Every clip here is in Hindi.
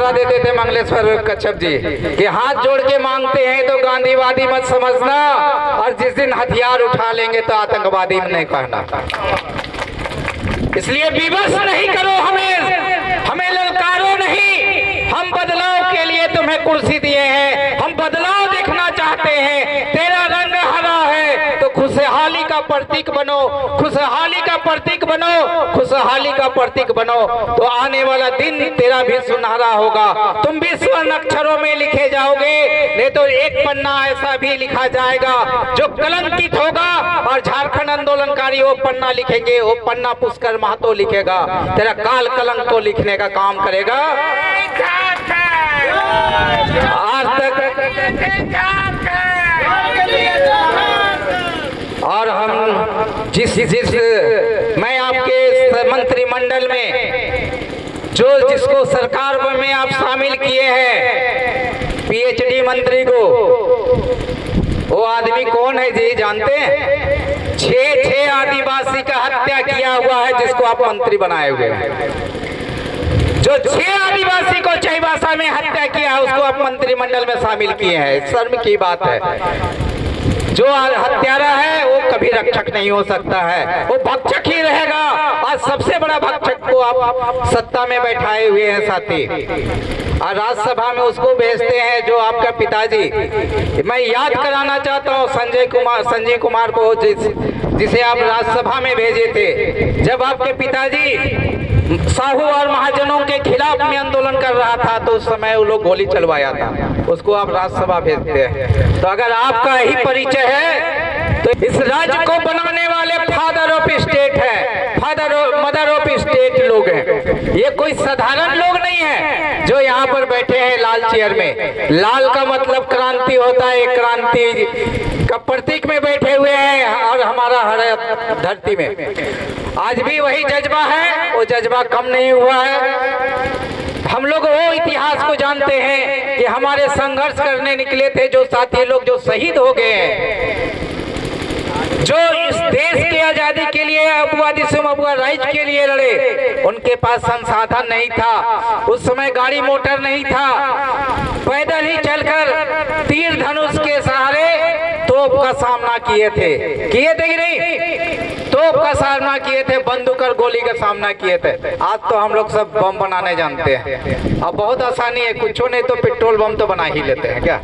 नारा देते थे मंगलेश्वर कच्छप जी कि हाथ जोड़ के मांगते हैं तो गांधीवादी मत समझना, और जिस दिन हथियार उठा लेंगे तो आतंकवादी नहीं कहना। इसलिए विवश नहीं करो, हमें ललकारो नहीं। हम बदलाव के लिए तुम्हें कुर्सी दिए हैं, हम बदलाव देखना चाहते हैं। तेरा रंग हरा है तो खुशहाली का प्रतीक बनो, खुशहाली का प्रतीक बनो, खुशहाली का प्रतीक बनो, तो आने वाला दिन तेरा भी सुनहरा होगा। तुम भी स्वर्ण अक्षरों में लिखे जाओगे, नहीं तो एक पन्ना ऐसा भी लिखा जाएगा जो कलंकित होगा, और झारखंड आंदोलनकारी वो पन्ना लिखेंगे, वो पन्ना पुष्कर महतो लिखेगा, तेरा काल कलंक को लिखने का काम करेगा। आज तक और हम जिस मैं आपके मंत्रिमंडल में जिसको सरकार में आप शामिल किए हैं, पीएचडी मंत्री को, वो आदमी कौन है जी जानते हैं? 6 आदिवासी का हत्या किया हुआ है जिसको आप मंत्री बनाए हुए हैं। जो 6 आदिवासी को चाईबासा में हत्या किया है उसको आप मंत्रिमंडल में शामिल किए हैं। शर्म की बात है। जो हत्यारा है वो कभी रक्षक नहीं हो सकता है, वो भक्षक ही रहेगा। आज सबसे बड़ा भक्षक को आप सत्ता में बैठाए हुए हैं साथी, और राज्यसभा में उसको भेजते हैं जो आपका पिताजी। मैं याद कराना चाहता हूँ संजय कुमार को, जिसे आप राज्यसभा में भेजे थे जब आपके पिताजी साहू और महाजनों के खिलाफ में आंदोलन कर रहा था, तो उस समय वो लोग गोली चलवाया था, उसको आप राज्यसभा भेजते हैं। तो अगर आपका ही परिचय है तो इस राज्य को बनाने वाले फादर ऑफ स्टेट है, मदर ऑफ स्टेट लोग हैं। ये कोई साधारण लोग नहीं है जो यहाँ पर बैठे हैं लाल चेयर में। लाल का मतलब क्रांति होता है, क्रांति का प्रतीक में बैठे हुए हैं, और हमारा हर धरती में आज भी वही जज्बा है, वो जज्बा कम नहीं हुआ है। हम लोग वो इतिहास को जानते हैं कि हमारे संघर्ष करने निकले थे जो साथी लोग जो शहीद हो गए हैं, जो इस देश की आजादी के लिए अपवादी से राइज के लिए लड़े, उनके पास संसाधन नहीं था, उस समय गाड़ी मोटर नहीं था, पैदल ही चलकर तीर धनुष के सहारे तोप का सामना किए थे कि नहीं? तोप का सामना किए थे, बंदूक और गोली का सामना किए थे। आज तो हम लोग सब बम बनाने जानते हैं, अब बहुत आसानी है, कुछ नहीं तो पेट्रोल बम तो बना ही लेते हैं क्या?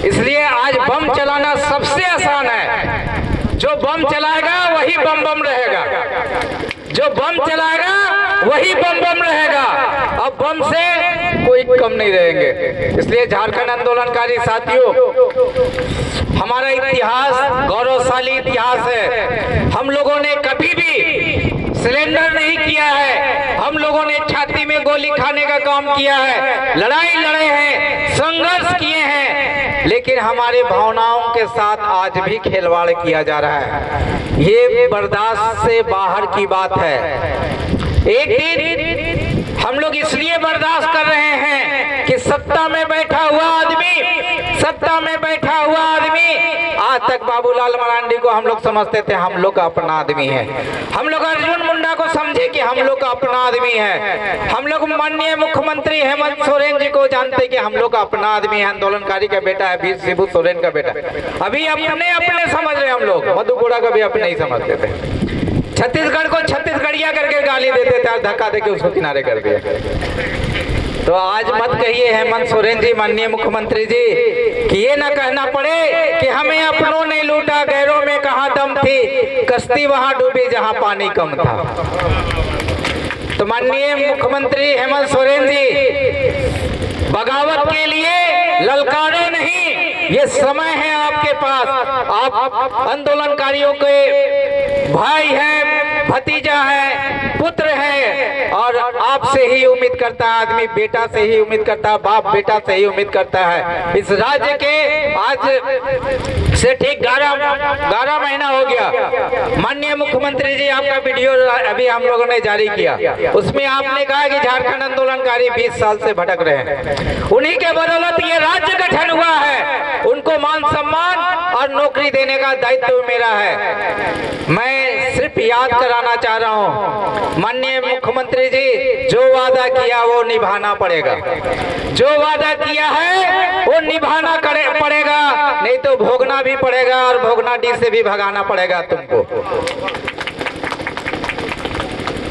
इसलिए आज बम चलाना सबसे आसान है। जो बम चलाएगा वही बम बम रहेगा, जो बम चलाएगा वही बम बम रहेगा। अब बम से कोई कम नहीं रहेंगे। इसलिए झारखंड आंदोलनकारी साथियों, हमारा इतिहास गौरवशाली इतिहास है। हम लोगों ने कभी भी सिलेंडर नहीं किया है, हम लोगों ने छाती में गोली खाने का काम किया है, लड़ाई लड़े हैं, संघर्ष किए हैं, लेकिन हमारी भावनाओं के साथ आज भी खिलवाड़ किया जा रहा है। ये बर्दाश्त से बाहर की बात है। एक दिन हम लोग इसलिए बर्दाश्त कर रहे हैं कि सत्ता में बैठा हुआ आदमी आज तक बाबूलाल मरांडी को हम लोग समझते थे हम लोग का अपना आदमी है। हम लोग अर्जुन मुंडा को समझे कि हम लोग का अपना आदमी है। हम लोग माननीय मुख्यमंत्री हेमंत सोरेन जी को जानते कि हम लोग का अपना आदमी है, आंदोलनकारी का बेटा है, वीर शिबू सोरेन का बेटा। अभी अपने समझ रहे हम लोग, मधुपुरा का भी अपने ही समझते थे। छत्तीसगढ़ को छत्तीसगढ़िया करके गाली देते थे और धक्का देके उसको किनारे कर दिया। तो आज मत कहिए हेमंत सोरेन जी, माननीय मुख्यमंत्री जी, कि ये ना कहना पड़े कि हमें अपनों ने लूटा, गैरों में कहाँ दम थी, कश्ती वहां डूबी जहां पानी कम था। तो माननीय मुख्यमंत्री हेमंत सोरेन जी, बगावत के लिए ललकारे नहीं, ये समय है आपके पास। आप आंदोलनकारियों के भाई हैं, भतीजा है, पुत्र है, और आपसे ही उम्मीद करता है आदमी, बेटा से ही उम्मीद करता है, बाप बेटा से ही उम्मीद करता है। इस राज्य के आज से ठीक 11 महीना हो गया। माननीय मुख्यमंत्री जी, आपका वीडियो अभी हम लोगों ने जारी किया, उसमें आपने कहा कि झारखंड आंदोलनकारी 20 साल से भटक रहे हैं, उन्हीं के बदौलत ये राज्य गठन हुआ है, उनको मान सम्मान और नौकरी देने का दायित्व मेरा है। मैं सिर्फ याद कराना चाह रहा हूँ, माननीय मुख्यमंत्री जी, जो वादा किया वो निभाना पड़ेगा। जो वादा किया है वो निभाना पड़ेगा, नहीं तो भोगना भी पड़ेगा और भोगनाडी से भी भगाना पड़ेगा तुमको।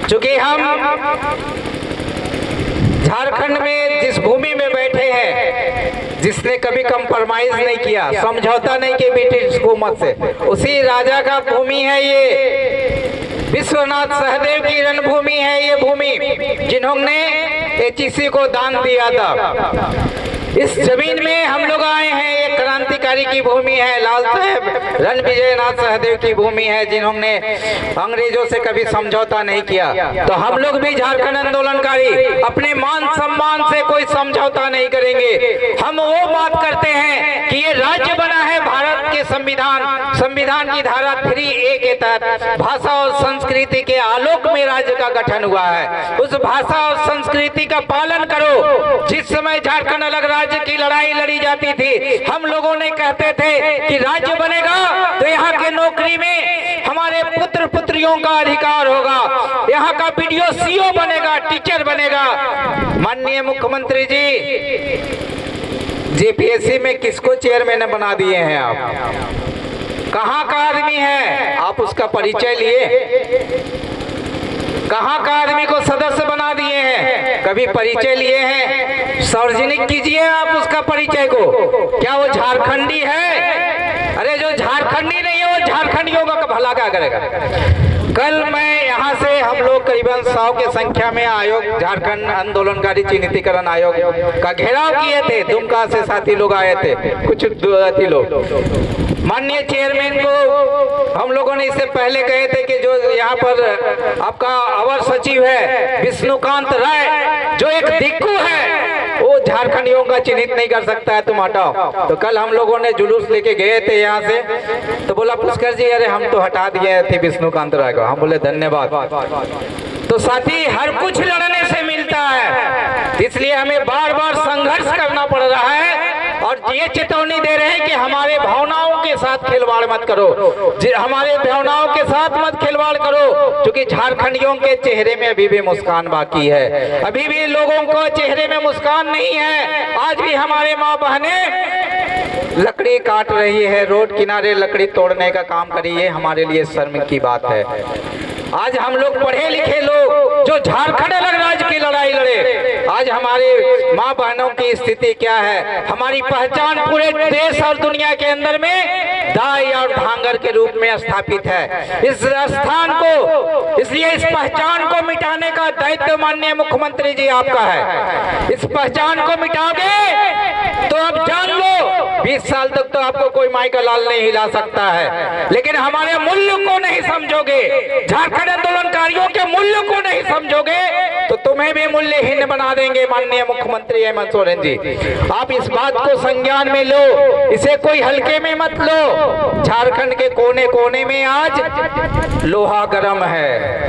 चूंकि हम झारखंड में जिस भूमि में बैठे हैं, जिसने कभी कंप्रोमाइज नहीं किया, समझौता नहीं किया ब्रिटिश हुकूमत से, उसी राजा का भूमि है ये। विश्वनाथ सहदेव की रणभूमि है ये भूमि, जिन्होंने एचईसी को दान दिया था। इस जमीन में हम लोग आए हैं, ये क्रांतिकारी की भूमि है, लाल साहब रणविजयनाथ सहदेव की भूमि है, जिन्होंने अंग्रेजों से कभी समझौता नहीं किया। तो हम लोग भी झारखंड आंदोलनकारी अपने मान सम्मान से कोई समझौता नहीं करेंगे। हम वो बात करते हैं कि ये राज्य बना है भारत के संविधान की धारा 3A के तहत भाषा और संस्कृति के आलोक में राज्य का गठन हुआ है। उस भाषा और संस्कृति का पालन करो। जिस समय झारखंड अलग राज्य की लड़ाई लड़ी जाती थी, हम लोगों ने कहते थे कि राज्य बनेगा तो यहाँ के नौकरी में हमारे पुत्र पुत्रियों का अधिकार होगा, यहाँ का BDO CO बनेगा, टीचर बनेगा। माननीय मुख्यमंत्री जी, JPSC में किसको चेयरमैन बना दिए हैं आप? कहाँ का आदमी है? आप उसका परिचय लिए? कहाँ का आदमी को सदस्य बना दिए हैं? कभी परिचय लिए हैं? सार्वजनिक कीजिए आप उसका परिचय को। क्या वो झारखंडी है? अरे जो झारखंडी नहीं है वो झारखंडियों का भला क्या करेगा? कल मैं यहाँ से, हम लोग करीबन 100 के संख्या में आयोग, झारखंड आंदोलनकारी चिन्हितीकरण आयोग का घेराव किए थे। दुमका से साथी लोग आए थे, कुछ लोग। माननीय चेयरमैन को हम लोगों ने इससे पहले कहे थे कि जो यहाँ पर आपका अवर सचिव है विष्णुकांत राय, जो एक दिक्कू है, वो झारखंडियों का चिन्हित नहीं कर सकता है, तुम हटाओ। तो कल हम लोगों ने जुलूस लेके गए थे यहाँ से, तो बोला पुष्कर जी, अरे हम तो हटा दिए थे विष्णुकांत राय को। हम बोले धन्यवाद। तो साथी, हर कुछ लड़ने से मिलता है, इसलिए हमें बार बार संघर्ष करना पड़ रहा है। और ये चेतावनी दे रहे हैं कि हमारे भावनाओं के साथ खिलवाड़ मत करो, हमारे भावनाओं के साथ मत खिलवाड़ करो, क्योंकि झारखंडियों के चेहरे में अभी भी मुस्कान बाकी है, अभी भी लोगों को चेहरे में मुस्कान नहीं है। आज भी हमारे माँ बहनें लकड़ी काट रही है, रोड किनारे लकड़ी तोड़ने का काम कर रही है, हमारे लिए शर्म की बात है। आज हम लोग पढ़े लिखे लोग जो झारखंड अलग राज्य की लड़ाई लड़े, आज हमारे माँ बहनों की स्थिति क्या है? हमारी पहचान पूरे देश और दुनिया के अंदर में दाई और धांगर के रूप में स्थापित है। इस स्थान को, इसलिए इस पहचान को मिटाने का दायित्व माननीय मुख्यमंत्री जी आपका है। इस पहचान को मिटाओगे तो अब जान लो 20 साल तक तो आपको कोई माई का लाल नहीं हिला सकता है, लेकिन हमारे मूल्य को नहीं समझोगे, झारखंड आंदोलनकारियों के मूल्य को नहीं समझोगे, तो तुम्हें भी मूल्यहीन बना देंगे। माननीय मुख्यमंत्री हेमंत सोरेन जी, आप इस बात को संज्ञान में लो, इसे कोई हल्के में मत लो। झारखंड के कोने कोने में आज लोहा गर्म है।